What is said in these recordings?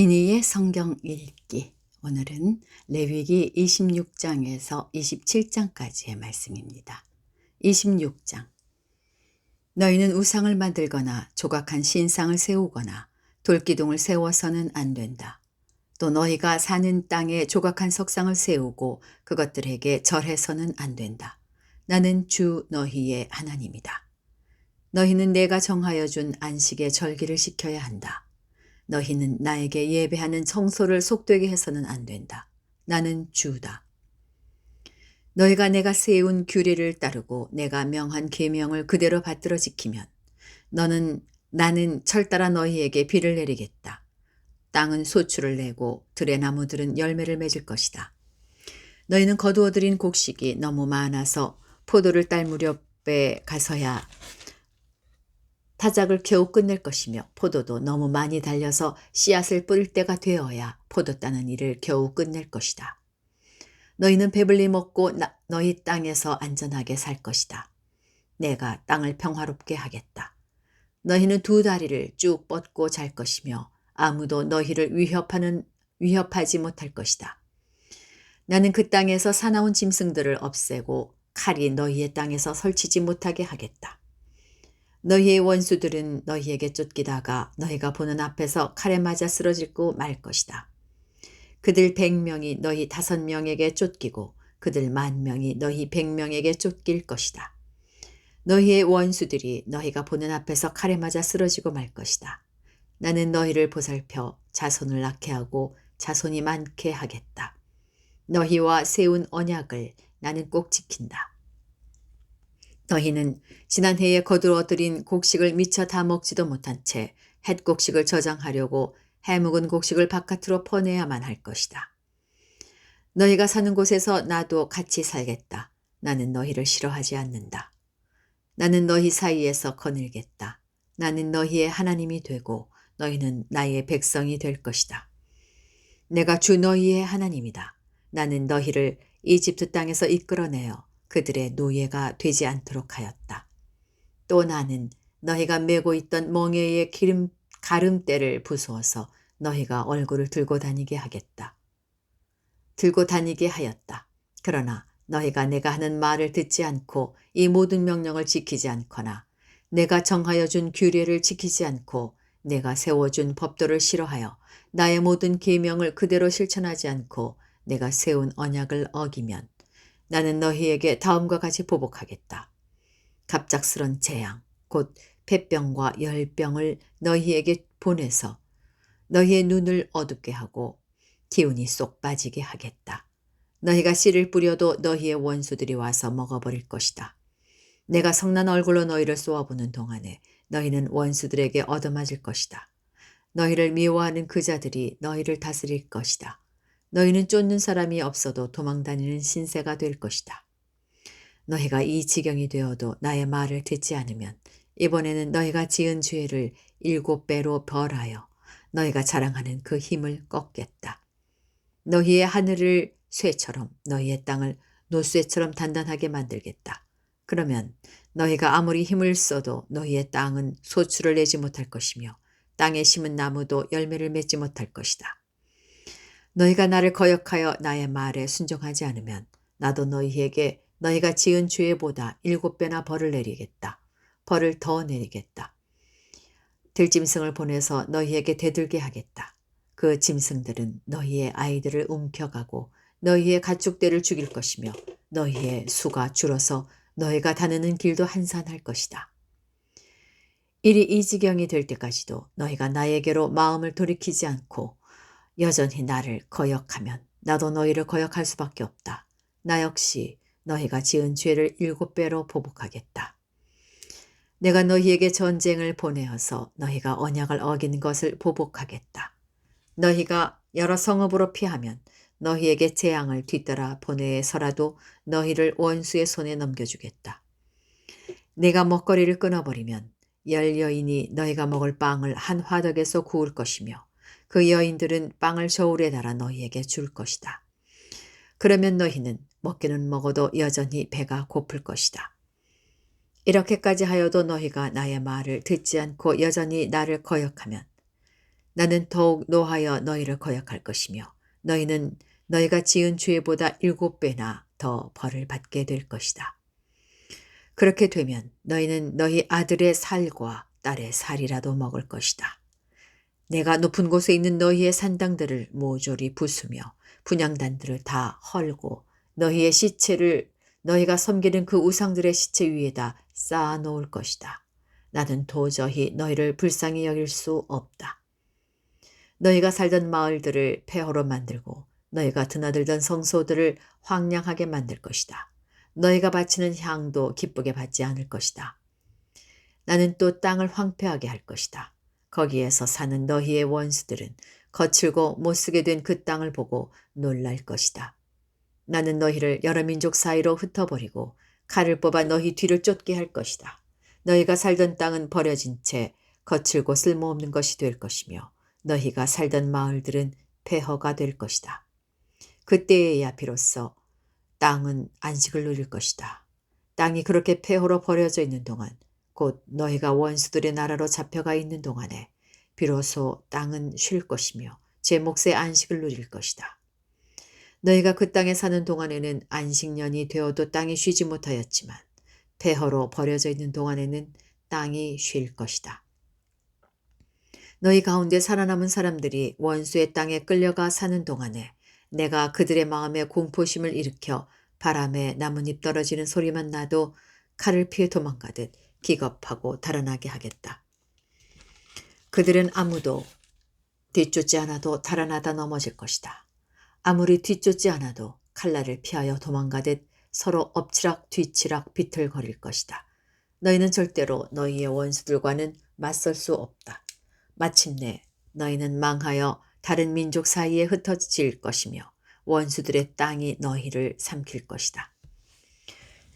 이니의 성경 읽기. 오늘은 레위기 26장에서 27장까지의 말씀입니다. 26장. 너희는 우상을 만들거나 조각한 신상을 세우거나 돌기둥을 세워서는 안 된다. 또 너희가 사는 땅에 조각한 석상을 세우고 그것들에게 절해서는 안 된다. 나는 주 너희의 하나님이다. 너희는 내가 정하여 준 안식의 절기를 지켜야 한다. 너희는 나에게 예배하는 성소를 속되게 해서는 안 된다. 나는 주다. 너희가 내가 세운 규례를 따르고 내가 명한 계명을 그대로 받들어 지키면 나는 철따라 너희에게 비를 내리겠다. 땅은 소출을 내고 들의 나무들은 열매를 맺을 것이다. 너희는 거두어들인 곡식이 너무 많아서 포도를 딸 무렵에 가서야 타작을 겨우 끝낼 것이며 포도도 너무 많이 달려서 씨앗을 뿌릴 때가 되어야 포도 따는 일을 겨우 끝낼 것이다. 너희는 배불리 먹고 너희 땅에서 안전하게 살 것이다. 내가 땅을 평화롭게 하겠다. 너희는 두 다리를 쭉 뻗고 잘 것이며 아무도 너희를 위협하지 못할 것이다. 나는 그 땅에서 사나운 짐승들을 없애고 칼이 너희의 땅에서 설치지 못하게 하겠다. 너희의 원수들은 너희에게 쫓기다가 너희가 보는 앞에서 칼에 맞아 쓰러지고 말 것이다. 그들 100명이 너희 5명에게 쫓기고 그들 10,000명이 너희 100명에게 쫓길 것이다. 너희의 원수들이 너희가 보는 앞에서 칼에 맞아 쓰러지고 말 것이다. 나는 너희를 보살펴 자손을 낳게 하고 자손이 많게 하겠다. 너희와 세운 언약을 나는 꼭 지킨다. 너희는 지난해에 거두어들인 곡식을 미처 다 먹지도 못한 채 햇곡식을 저장하려고 해묵은 곡식을 바깥으로 퍼내야만 할 것이다. 너희가 사는 곳에서 나도 같이 살겠다. 나는 너희를 싫어하지 않는다. 나는 너희 사이에서 거닐겠다. 나는 너희의 하나님이 되고 너희는 나의 백성이 될 것이다. 내가 주 너희의 하나님이다. 나는 너희를 이집트 땅에서 이끌어내어 그들의 노예가 되지 않도록 하였다. 또 나는 너희가 메고 있던 멍에의 가름대를 부수어서 너희가 얼굴을 들고 다니게 하였다. 그러나 너희가 내가 하는 말을 듣지 않고 이 모든 명령을 지키지 않거나 내가 정하여 준 규례를 지키지 않고 내가 세워준 법도를 싫어하여 나의 모든 계명을 그대로 실천하지 않고 내가 세운 언약을 어기면 나는 너희에게 다음과 같이 보복하겠다. 갑작스런 재앙, 곧 폐병과 열병을 너희에게 보내서 너희의 눈을 어둡게 하고 기운이 쏙 빠지게 하겠다. 너희가 씨를 뿌려도 너희의 원수들이 와서 먹어버릴 것이다. 내가 성난 얼굴로 너희를 쏘아보는 동안에 너희는 원수들에게 얻어맞을 것이다. 너희를 미워하는 그 자들이 너희를 다스릴 것이다. 너희는 쫓는 사람이 없어도 도망다니는 신세가 될 것이다. 너희가 이 지경이 되어도 나의 말을 듣지 않으면 이번에는 너희가 지은 죄를 7배로 벌하여 너희가 자랑하는 그 힘을 꺾겠다. 너희의 하늘을 쇠처럼 너희의 땅을 노쇠처럼 단단하게 만들겠다. 그러면 너희가 아무리 힘을 써도 너희의 땅은 소출을 내지 못할 것이며 땅에 심은 나무도 열매를 맺지 못할 것이다. 너희가 나를 거역하여 나의 말에 순종하지 않으면 나도 너희에게 너희가 지은 죄보다 7배나 벌을 내리겠다. 벌을 더 내리겠다. 들짐승을 보내서 너희에게 대들게 하겠다. 그 짐승들은 너희의 아이들을 움켜가고 너희의 가축들을 죽일 것이며 너희의 수가 줄어서 너희가 다니는 길도 한산할 것이다. 일이 이 지경이 될 때까지도 너희가 나에게로 마음을 돌이키지 않고 여전히 나를 거역하면 나도 너희를 거역할 수밖에 없다. 나 역시 너희가 지은 죄를 7배로 보복하겠다. 내가 너희에게 전쟁을 보내어서 너희가 언약을 어긴 것을 보복하겠다. 너희가 여러 성읍으로 피하면 너희에게 재앙을 뒤따라 보내서라도 너희를 원수의 손에 넘겨주겠다. 내가 먹거리를 끊어버리면 10여인이 너희가 먹을 빵을 한 화덕에서 구울 것이며 그 여인들은 빵을 저울에 달아 너희에게 줄 것이다. 그러면 너희는 먹기는 먹어도 여전히 배가 고플 것이다. 이렇게까지 하여도 너희가 나의 말을 듣지 않고 여전히 나를 거역하면 나는 더욱 노하여 너희를 거역할 것이며 너희는 너희가 지은 죄보다 7배나 더 벌을 받게 될 것이다. 그렇게 되면 너희는 너희 아들의 살과 딸의 살이라도 먹을 것이다. 내가 높은 곳에 있는 너희의 산당들을 모조리 부수며 분향단들을 다 헐고 너희의 시체를 너희가 섬기는 그 우상들의 시체 위에다 쌓아 놓을 것이다. 나는 도저히 너희를 불쌍히 여길 수 없다. 너희가 살던 마을들을 폐허로 만들고 너희가 드나들던 성소들을 황량하게 만들 것이다. 너희가 바치는 향도 기쁘게 받지 않을 것이다. 나는 또 땅을 황폐하게 할 것이다. 거기에서 사는 너희의 원수들은 거칠고 못쓰게 된 그 땅을 보고 놀랄 것이다. 나는 너희를 여러 민족 사이로 흩어버리고 칼을 뽑아 너희 뒤를 쫓게 할 것이다. 너희가 살던 땅은 버려진 채 거칠고 쓸모없는 것이 될 것이며 너희가 살던 마을들은 폐허가 될 것이다. 그때에야 비로소 땅은 안식을 누릴 것이다. 땅이 그렇게 폐허로 버려져 있는 동안 곧 너희가 원수들의 나라로 잡혀가 있는 동안에 비로소 땅은 쉴 것이며 제 몫의 안식을 누릴 것이다. 너희가 그 땅에 사는 동안에는 안식년이 되어도 땅이 쉬지 못하였지만 폐허로 버려져 있는 동안에는 땅이 쉴 것이다. 너희 가운데 살아남은 사람들이 원수의 땅에 끌려가 사는 동안에 내가 그들의 마음에 공포심을 일으켜 바람에 나뭇잎 떨어지는 소리만 나도 칼을 피해 도망가듯 기겁하고 달아나게 하겠다. 그들은 아무도 뒤쫓지 않아도 달아나다 넘어질 것이다. 아무리 뒤쫓지 않아도 칼날을 피하여 도망가듯 서로 엎치락 뒤치락 비틀거릴 것이다. 너희는 절대로 너희의 원수들과는 맞설 수 없다. 마침내 너희는 망하여 다른 민족 사이에 흩어질 것이며 원수들의 땅이 너희를 삼킬 것이다.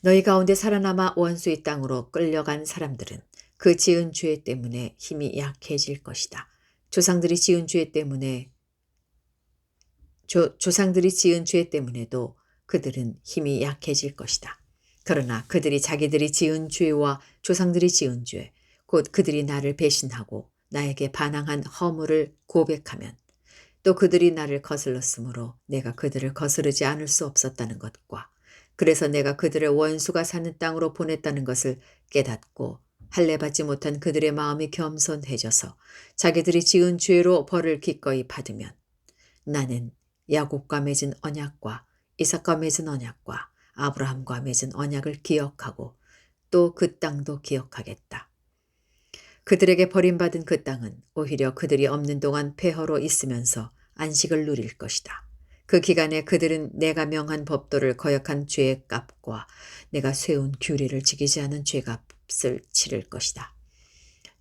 너희 가운데 살아남아 원수의 땅으로 끌려간 사람들은 그 지은 죄 때문에 힘이 약해질 것이다. 조상들이 지은 죄 때문에도 그들은 힘이 약해질 것이다. 그러나 그들이 자기들이 지은 죄와 조상들이 지은 죄, 곧 그들이 나를 배신하고 나에게 반항한 허물을 고백하면 또 그들이 나를 거슬렀으므로 내가 그들을 거스르지 않을 수 없었다는 것과 그래서 내가 그들을 원수가 사는 땅으로 보냈다는 것을 깨닫고 할례받지 못한 그들의 마음이 겸손해져서 자기들이 지은 죄로 벌을 기꺼이 받으면 나는 야곱과 맺은 언약과 이삭과 맺은 언약과 아브라함과 맺은 언약을 기억하고 또 그 땅도 기억하겠다. 그들에게 버림받은 그 땅은 오히려 그들이 없는 동안 폐허로 있으면서 안식을 누릴 것이다. 그 기간에 그들은 내가 명한 법도를 거역한 죄의 값과 내가 세운 규례를 지키지 않은 죄값을 치를 것이다.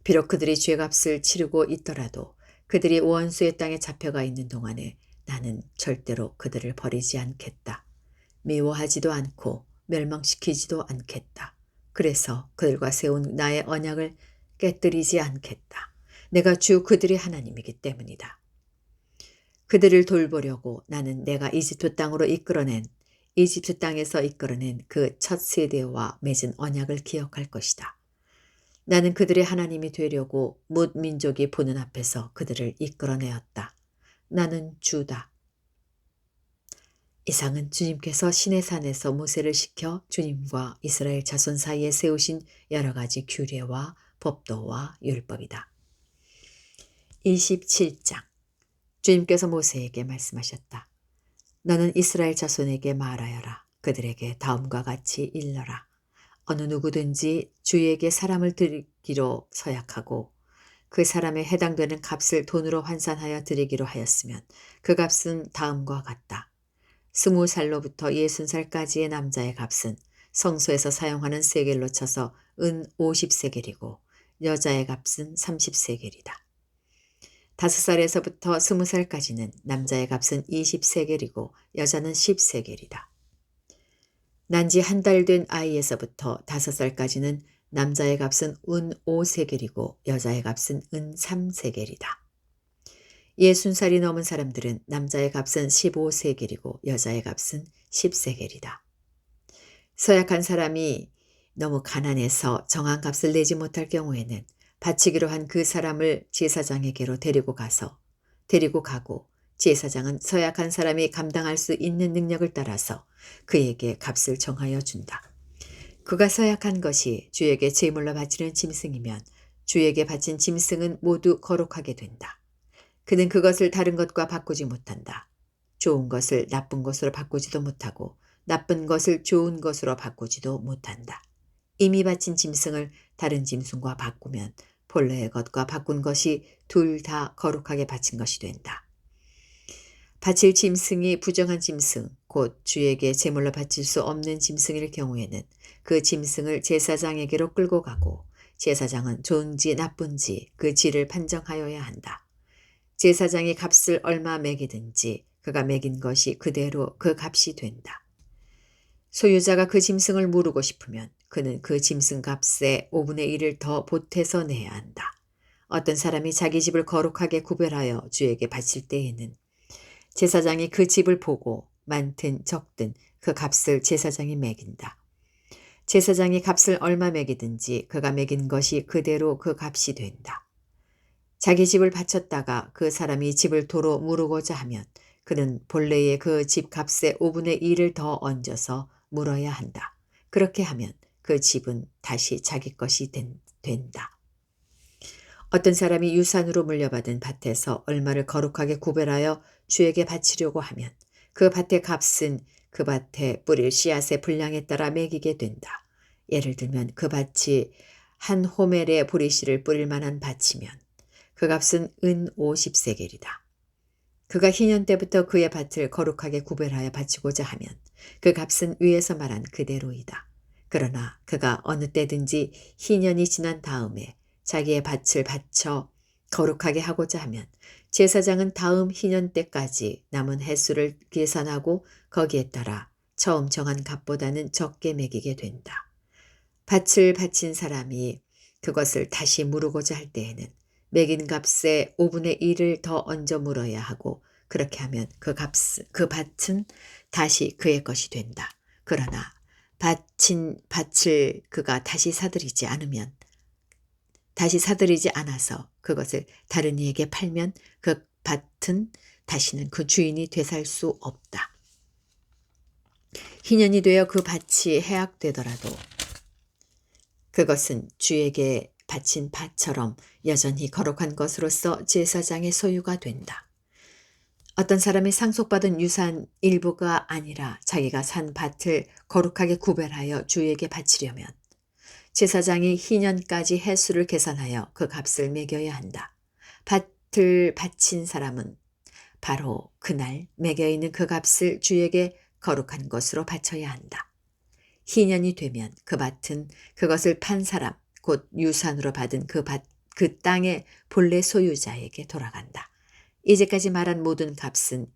비록 그들이 죄값을 치르고 있더라도 그들이 원수의 땅에 잡혀가 있는 동안에 나는 절대로 그들을 버리지 않겠다. 미워하지도 않고 멸망시키지도 않겠다. 그래서 그들과 세운 나의 언약을 깨뜨리지 않겠다. 내가 주 그들의 하나님이기 때문이다. 그들을 돌보려고 나는 내가 이집트 땅에서 이끌어낸 그 첫 세대와 맺은 언약을 기억할 것이다. 나는 그들의 하나님이 되려고 뭇 민족이 보는 앞에서 그들을 이끌어내었다. 나는 주다. 이상은 주님께서 시내산에서 모세를 시켜 주님과 이스라엘 자손 사이에 세우신 여러 가지 규례와 법도와 율법이다. 27장 주님께서 모세에게 말씀하셨다. 너는 이스라엘 자손에게 말하여라. 그들에게 다음과 같이 일러라. 어느 누구든지 주에게 사람을 드리기로 서약하고 그 사람에 해당되는 값을 돈으로 환산하여 드리기로 하였으면 그 값은 다음과 같다. 20살로부터 60살까지의 남자의 값은 성소에서 사용하는 세겔로 쳐서 은 50세겔이고 여자의 값은 30세겔이다. 5살에서부터 20살까지는 남자의 값은 20세겔이고 여자는 10세겔이다. 난지 한 달 된 아이에서부터 5살까지는 남자의 값은 은 5세겔이고 여자의 값은 은 3세겔이다. 60살이 넘은 사람들은 남자의 값은 15세겔이고 여자의 값은 10세겔이다. 서약한 사람이 너무 가난해서 정한 값을 내지 못할 경우에는 바치기로 한 그 사람을 제사장에게로 데리고 가서 데리고 가고 제사장은 서약한 사람이 감당할 수 있는 능력을 따라서 그에게 값을 정하여 준다. 그가 서약한 것이 주에게 제물로 바치는 짐승이면 주에게 바친 짐승은 모두 거룩하게 된다. 그는 그것을 다른 것과 바꾸지 못한다. 좋은 것을 나쁜 것으로 바꾸지도 못하고 나쁜 것을 좋은 것으로 바꾸지도 못한다. 이미 바친 짐승을 다른 짐승과 바꾸면 본래의 것과 바꾼 것이 둘 다 거룩하게 바친 것이 된다. 바칠 짐승이 부정한 짐승, 곧 주에게 제물로 바칠 수 없는 짐승일 경우에는 그 짐승을 제사장에게로 끌고 가고 제사장은 좋은지 나쁜지 그 질을 판정하여야 한다. 제사장이 값을 얼마 매기든지 그가 매긴 것이 그대로 그 값이 된다. 소유자가 그 짐승을 무르고 싶으면 그는 그 짐승 값의 5분의 1을 더 보태서 내야 한다. 어떤 사람이 자기 집을 거룩하게 구별하여 주에게 바칠 때에는 제사장이 그 집을 보고 많든 적든 그 값을 제사장이 매긴다. 제사장이 값을 얼마 매기든지 그가 매긴 것이 그대로 그 값이 된다. 자기 집을 바쳤다가 그 사람이 집을 도로 무르고자 하면 그는 본래의 그 집 값의 5분의 1을 더 얹어서 물어야 한다. 그렇게 하면 그 집은 다시 자기 것이 된다. 어떤 사람이 유산으로 물려받은 밭에서 얼마를 거룩하게 구별하여 주에게 바치려고 하면 그 밭의 값은 그 밭에 뿌릴 씨앗의 분량에 따라 매기게 된다. 예를 들면 그 밭이 한 호멜의 보리씨를 뿌릴 만한 밭이면 그 값은 은 50세겔이다. 그가 희년 때부터 그의 밭을 거룩하게 구별하여 바치고자 하면 그 값은 위에서 말한 그대로이다. 그러나 그가 어느 때든지 희년이 지난 다음에 자기의 밭을 바쳐 거룩하게 하고자 하면 제사장은 다음 희년 때까지 남은 횟수를 계산하고 거기에 따라 처음 정한 값보다는 적게 매기게 된다. 밭을 바친 사람이 그것을 다시 무르고자 할 때에는 매긴 값의 5분의 1을 더 얹어 물어야 하고 그렇게 하면 그 밭은 다시 그의 것이 된다. 그러나 바친 밭을 그가 다시 사들이지 않아서 그것을 다른 이에게 팔면 그 밭은 다시는 그 주인이 되살 수 없다. 희년이 되어 그 밭이 해약되더라도 그것은 주에게 바친 밭처럼 여전히 거룩한 것으로서 제사장의 소유가 된다. 어떤 사람이 상속받은 유산 일부가 아니라 자기가 산 밭을 거룩하게 구별하여 주에게 바치려면 제사장이 희년까지 횟수를 계산하여 그 값을 매겨야 한다. 밭을 바친 사람은 바로 그날 매겨있는 그 값을 주에게 거룩한 것으로 바쳐야 한다. 희년이 되면 그 밭은 그것을 판 사람, 곧 유산으로 받은 그 땅의 본래 소유자에게 돌아간다. 이제까지 말한 모든 값은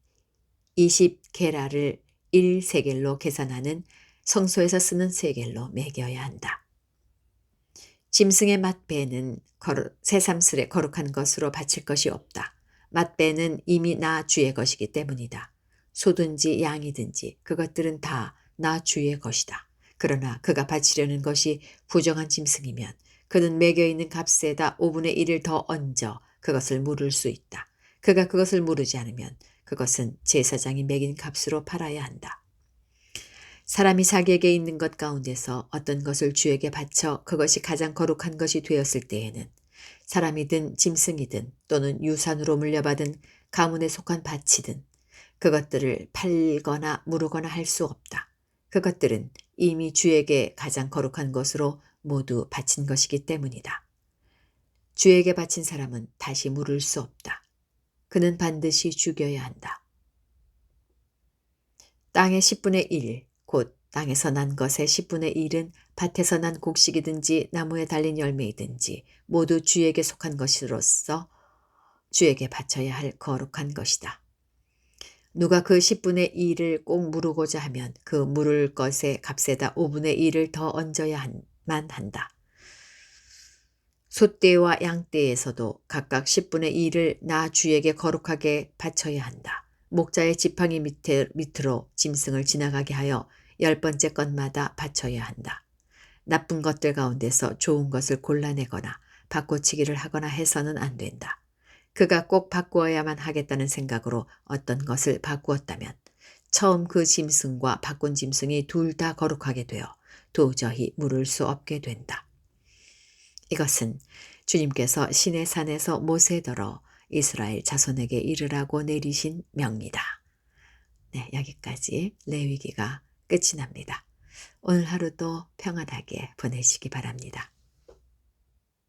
20게라를 1세겔로 계산하는 성소에서 쓰는 세겔로 매겨야 한다. 짐승의 맛배는 새삼스레 거룩한 것으로 바칠 것이 없다. 맛배는 이미 나 주의 것이기 때문이다. 소든지 양이든지 그것들은 다 나 주의 것이다. 그러나 그가 바치려는 것이 부정한 짐승이면 그는 매겨있는 값에다 5분의 1을 더 얹어 그것을 물을 수 있다. 그가 그것을 물으지 않으면 그것은 제사장이 매긴 값으로 팔아야 한다. 사람이 자기에게 있는 것 가운데서 어떤 것을 주에게 바쳐 그것이 가장 거룩한 것이 되었을 때에는 사람이든 짐승이든 또는 유산으로 물려받은 가문에 속한 밭이든 그것들을 팔거나 무르거나 할 수 없다. 그것들은 이미 주에게 가장 거룩한 것으로 모두 바친 것이기 때문이다. 주에게 바친 사람은 다시 물을 수 없다. 그는 반드시 죽여야 한다. 땅의 10분의 1, 곧 땅에서 난 것의 10분의 1은 밭에서 난 곡식이든지 나무에 달린 열매이든지 모두 주에게 속한 것으로서 주에게 바쳐야 할 거룩한 것이다. 누가 그 10분의 1을 꼭 무르고자 하면 그 무를 것의 값에다 5분의 1을 더 얹어야만 한다. 소떼와 양떼에서도 각각 10분의 1을 나 주에게 거룩하게 바쳐야 한다. 목자의 지팡이 밑으로 짐승을 지나가게 하여 10번째 것마다 바쳐야 한다. 나쁜 것들 가운데서 좋은 것을 골라내거나 바꿔치기를 하거나 해서는 안 된다. 그가 꼭 바꾸어야만 하겠다는 생각으로 어떤 것을 바꾸었다면 처음 그 짐승과 바꾼 짐승이 둘 다 거룩하게 되어 도저히 물을 수 없게 된다. 이것은 주님께서 시내산에서 모세더러 이스라엘 자손에게 이르라고 내리신 명이다. 네, 여기까지 레위기가 끝이 납니다. 오늘 하루도 평안하게 보내시기 바랍니다.